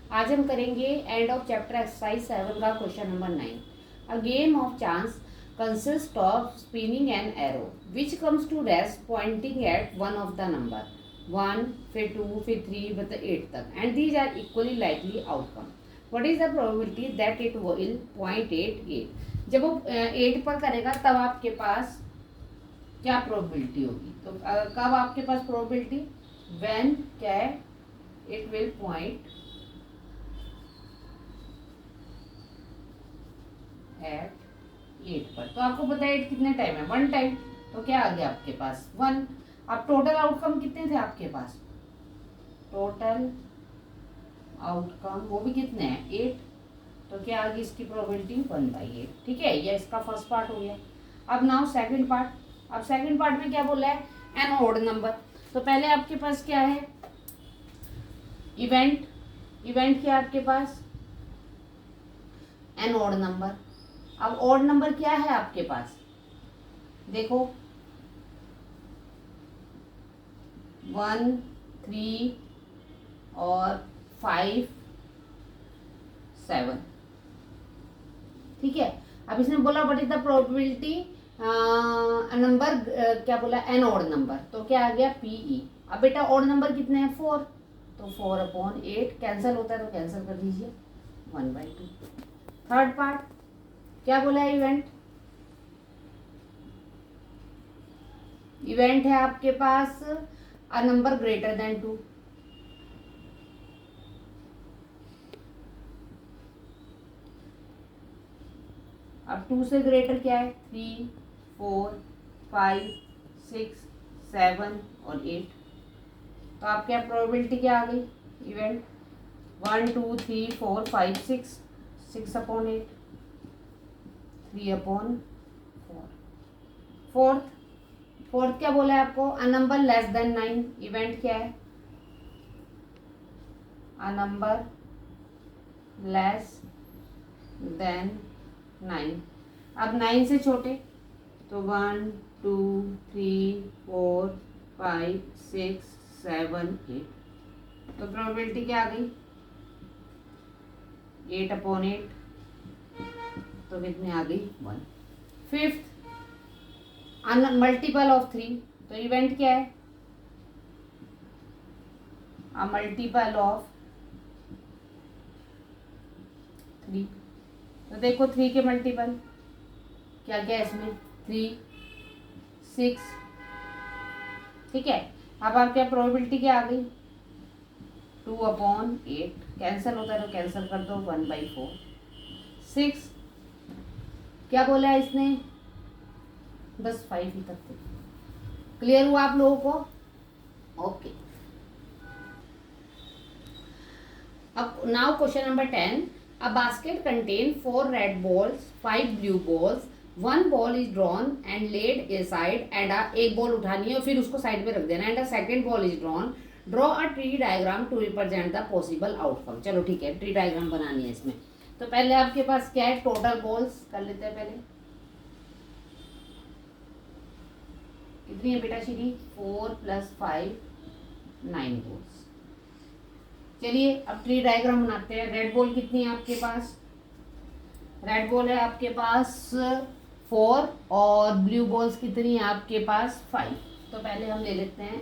आज हम करेंगे एंड ऑफ चैप्टर एक्सरसाइज 7 का question number 9। A game of chance consist of spinning an arrow which comes to rest pointing at one of the number 1, फिर 2, फिर 3 विद 8 तक, and these are equally likely outcome. What is the probability that it will point at 8? जब वो 8 पर करेगा तब आपके पास क्या प्रोबेबिलिटी होगी? तो कब आपके पास प्रोबेबिलिटी? व्हेन क्या है? इट विल पॉइंट एट 8 पर। तो आपको पता है 8 कितने टाइम है? 1 टाइम। तो क्या आ गया आपके पास? 1। अब टोटल आउटकम कितने थे आपके पास? टोटल आउटकम वो भी कितने हैं? 8। तो क्या आ गई इसकी प्रोबेबिलिटी? 1/8। ठीक है, ये इसका फर्स्ट पार्ट हो गया। अब नाउ सेकंड पार्ट। अब सेकंड पार्ट में क्या बोला है? An odd number. तो पहले आपके पास क्या है? इवेंट। इवेंट क्या है आपके पास? An odd number. अब ऑड नंबर क्या है आपके पास? देखो 1, 3 और 5, 7। ठीक है। अब इसने बोला what is the probability number, क्या बोला? An odd number. तो क्या आ गया? पीई। अब बेटा ऑड नंबर कितने हैं? 4। तो 4/8 कैंसिल होता है तो कैंसिल कर दीजिए, 1/2। थर्ड पार्ट क्या बोला है? इवेंट। इवेंट है आपके पास अ नंबर ग्रेटर देन 2। अब 2 से ग्रेटर क्या है? 3, 4, 5, 6, 7 और 8। तो आप क्या प्रोबेबिलिटी क्या आ गई? इवेंट 1, 2, 3, 4, 5, 6, 6/8, 3/4। फोर्थ। फोर्थ क्या बोला है आपको? A number less than 9। Event क्या है? A number less than 9। अब 9 से छोटे तो 1, 2, 3, 4, 5, 6, 7, 8। तो प्रोबेबिलिटी क्या आ गई? 8/8। तो कितने आ गई? 1। Fifth, multiple of 3। तो इवेंट क्या है? A multiple of 3। तो देखो 3 के मल्टीपल क्या क्या है इसमें? 3, 6। ठीक है। अब आप क्या प्रोबेबिलिटी क्या आ गई? 2/8 कैंसिल होता है तो कैंसिल कर दो, 1/4। 6 क्या बोला है इसने? बस 5 ही तक थे। क्लियर हुआ आप लोगों को? ओके। अब now question number 10। A basket contain 4 red balls, 5 blue balls, 1 ball is drawn and laid aside, and एक बॉल उठानी है और फिर उसको साइड में रख देना, and a second ball is drawn. Draw a tree diagram to represent the possible outcome. चलो ठीक है, ट्री डायग्राम बनानी है इसमें। तो पहले आपके पास क्या है? टोटल बॉल्स कर लेते हैं पहले। कितनी है बेटा श्री? 4 + 5, 9 बॉल्स। चलिए अब ट्री डायग्राम बनाते हैं। रेड बॉल कितनी है आपके पास? रेड बॉल है आपके पास 4 और ब्लू बॉल्स कितनी है आपके पास? 5। तो पहले हम ले लेते हैं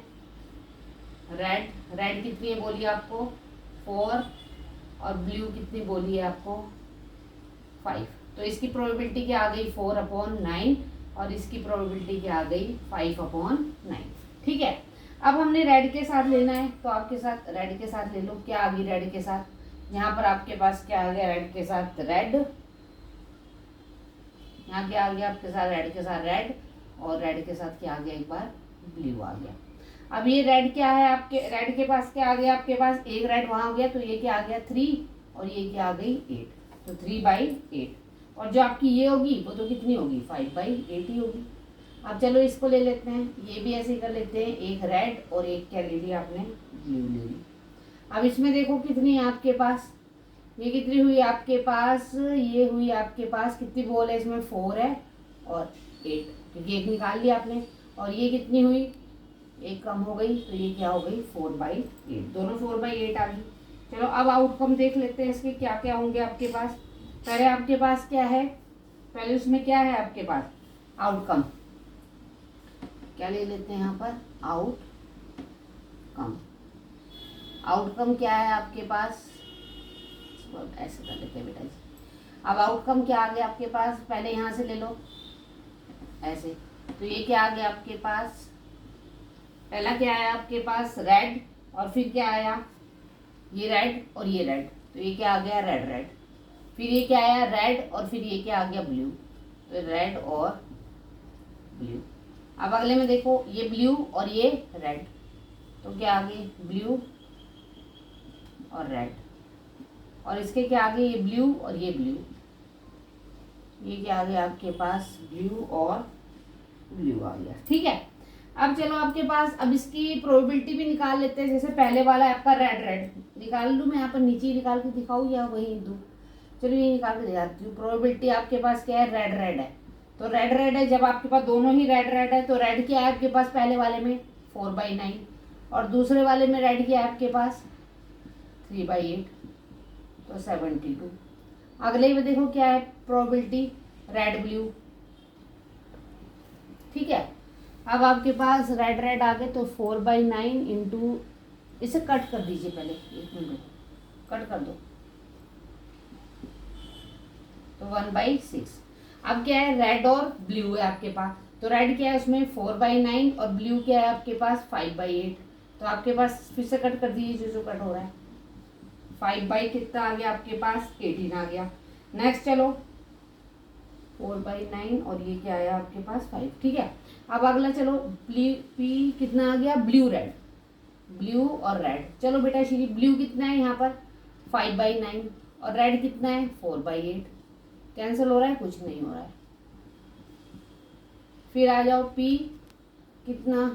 रेड। रेड कितनी है बोलिए आपको? 4। और ब्लू कितनी बोली है आपको? 5। तो इसकी प्रोबेबिलिटी क्या आ गई? 4/9। और इसकी प्रोबेबिलिटी क्या आ गई? 5/9। ठीक है। अब हमने रेड के साथ लेना है तो आपके साथ रेड के साथ ले लो। क्या आ गई रेड के साथ? यहाँ पर आपके पास क्या आ गया रेड के साथ? रेड। यहाँ क्या आ गया आपके साथ? रेड के साथ रेड। और रेड के साथ क्या आ गया? एक बार ब्लू आ गया। अब ये रेड क्या है आपके? रेड के पास क्या आ गया आपके पास? एक रेड वहाँ हो गया तो ये क्या आ गया? 3। और ये क्या आ गई? 8। तो 3/8। और जो आपकी ये होगी वो तो कितनी होगी? 5/8 ही होगी। अब चलो इसको ले लेते हैं, ये भी ऐसे ही कर लेते हैं। एक रेड और एक क्या ले लिया आपने? ब्लू ले ली। अब इसमें देखो कितनी है आपके पास? ये कितनी हुई आपके पास? ये हुई आपके पास कितनी बॉल है इसमें? 4 है और 8, क्योंकि एक निकाल लिया आपने। और ये कितनी हुई? एक कम हो गई तो ये क्या हो गई? 4/8। दोनों 4/8 आ गई। चलो अब आउटकम देख लेते हैं इसके क्या क्या होंगे आपके पास। पहले आपके पास क्या है, पहले उसमें क्या है आपके पास आउटकम, क्या ले लेते हैं यहाँ पर आउटकम। आउटकम क्या है आपके पास, ऐसे कर लेते हैं बेटा जी। अब आउटकम क्या आ गया आपके पास, पहले यहाँ से ले लो ऐसे, तो ये क्या आ गया आपके पास, पहला क्या आया आपके पास रेड, और फिर क्या आया ये रेड और ये रेड, तो ये क्या आ गया रेड रेड। फिर ये क्या आया रेड, और फिर ये क्या आ गया ब्लू, तो रेड और ब्लू। अब अगले में देखो ये ब्लू और ये रेड, तो क्या आ गई ब्लू और रेड, और इसके क्या आ गए ये ब्लू और ये ब्लू, ये क्या आ गया आपके पास ब्लू और ब्लू आ गया। ठीक है, अब चलो आपके पास अब इसकी प्रोबेबिलिटी भी निकाल लेते हैं। जैसे पहले वाला है आपका रेड रेड, निकाल लूँ मैं यहाँ पर नीचे निकाल के दिखाऊँ या वहीं दूँ, चलो ये निकाल के दिखाती हूँ। प्रोबेबिलिटी आपके पास क्या है रेड रेड है, तो रेड रेड है, जब आपके पास दोनों ही रेड रेड है तो रेड क्या है आपके पास पहले वाले में 4/9, और दूसरे वाले में रेड क्या है आपके पास 3/8, तो 72। अगले में देखो क्या है प्रोबेबिलिटी रेड ब्लू। ठीक है, अब आपके पास रेड रेड आ गए, तो 4/9 इंटू, इसे कट कर दीजिए पहले, एक मिनट कट कर दो, तो 1/6। अब क्या है रेड और ब्लू है आपके पास, तो रेड क्या है उसमें 4/9 और ब्लू क्या है आपके पास 5/8, तो आपके पास फिर से कट कर दीजिए जो कट हो रहा है। 5 कितना आ गया आपके पास 18 आ गया। नेक्स्ट चलो 4/9 और ये क्या आया आपके पास 5। ठीक है, अब अगला चलो पी कितना आ गया ब्लू रेड, ब्लू और रेड। चलो बेटा श्री ब्लू कितना है यहाँ पर 5/9 और रेड कितना है 4/8, कैंसिल हो रहा है कुछ नहीं हो रहा है। फिर आ जाओ पी कितना,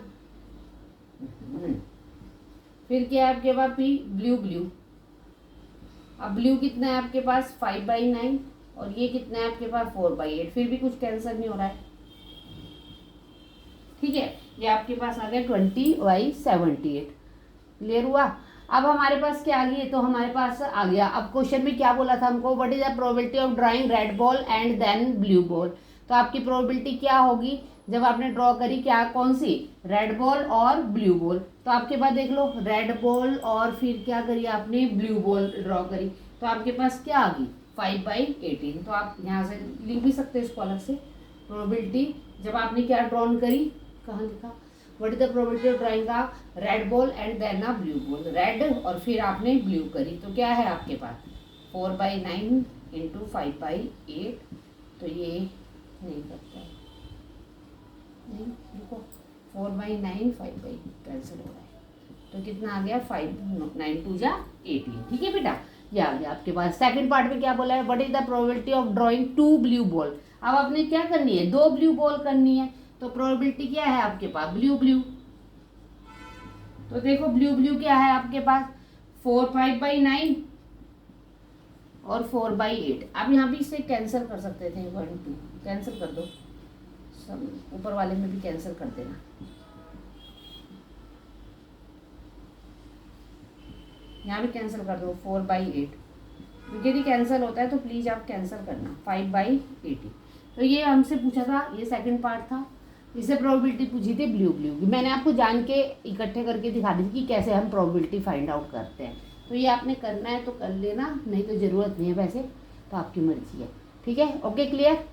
फिर क्या है आपके पास पी ब्लू ब्लू, अब ब्लू कितना है आपके पास 5/9 और ये कितना है आपके पास 4/8, फिर भी कुछ कैंसिल नहीं हो रहा है। ठीक है, ये आपके पास आ गया 20/78। क्लियर हुआ। अब हमारे पास क्या आ गई, तो हमारे पास आ गया, अब क्वेश्चन में क्या बोला था हमको, what is the probability of drawing red ball and then blue ball. तो आपकी प्रोबेबिलिटी क्या होगी जब आपने ड्रॉ करी, क्या कौन सी रेड बॉल और ब्लू बॉल, तो आपके पास देख लो रेड बॉल और फिर क्या करी आपने ब्लू बॉल ड्रॉ करी, तो आपके पास क्या आ गई 5/18। तो आप यहाँ से लिख भी सकते हैं इसको अलग से, प्रोबेबिलिटी जब आपने क्या ड्रॉन करी, कहाँ लिखा, what is the probability of drawing a red ball and then a blue ball, red और फिर आपने ब्लू करी, तो क्या है आपके पास 4/9 इंटू 5/8, तो ये नहीं करता है, नहीं देखो 4/9 5/8 कैंसिल हो रहा है, तो कितना आ गया 5 9 2 जा 18। ठीक है बेटा, ये आ गया आपके पास। सेकंड पार्ट में क्या बोला है, what is the probability of drawing 2 blue ball. अब आपने क्या करनी है 2 ब्लू बॉल करनी है, तो प्रोबेबिलिटी क्या है आपके पास ब्लू ब्लू, तो देखो ब्लू ब्लू क्या है आपके पास 5/9 और 4/8। आप यहाँ भी इसे कैंसिल कर सकते थे, 1 2 कैंसिल कर दो, सब ऊपर वाले में भी कैंसिल कर देना। यहाँ भी कैंसिल कर दो 4/8, क्योंकि यदि कैंसिल होता है तो प्लीज़ आप कैंसिल करना 5/80। तो ये हमसे पूछा था, ये सेकंड पार्ट था, इससे प्रोबेबिलिटी पूछी थी ब्लू ब्लू की। मैंने आपको जान के इकट्ठे करके दिखा दी थी कि कैसे हम प्रोबेबिलिटी फाइंड आउट करते हैं, तो ये आपने करना है तो कर लेना, नहीं तो ज़रूरत नहीं है वैसे, तो आपकी मर्जी है। ठीक है, ओके क्लियर।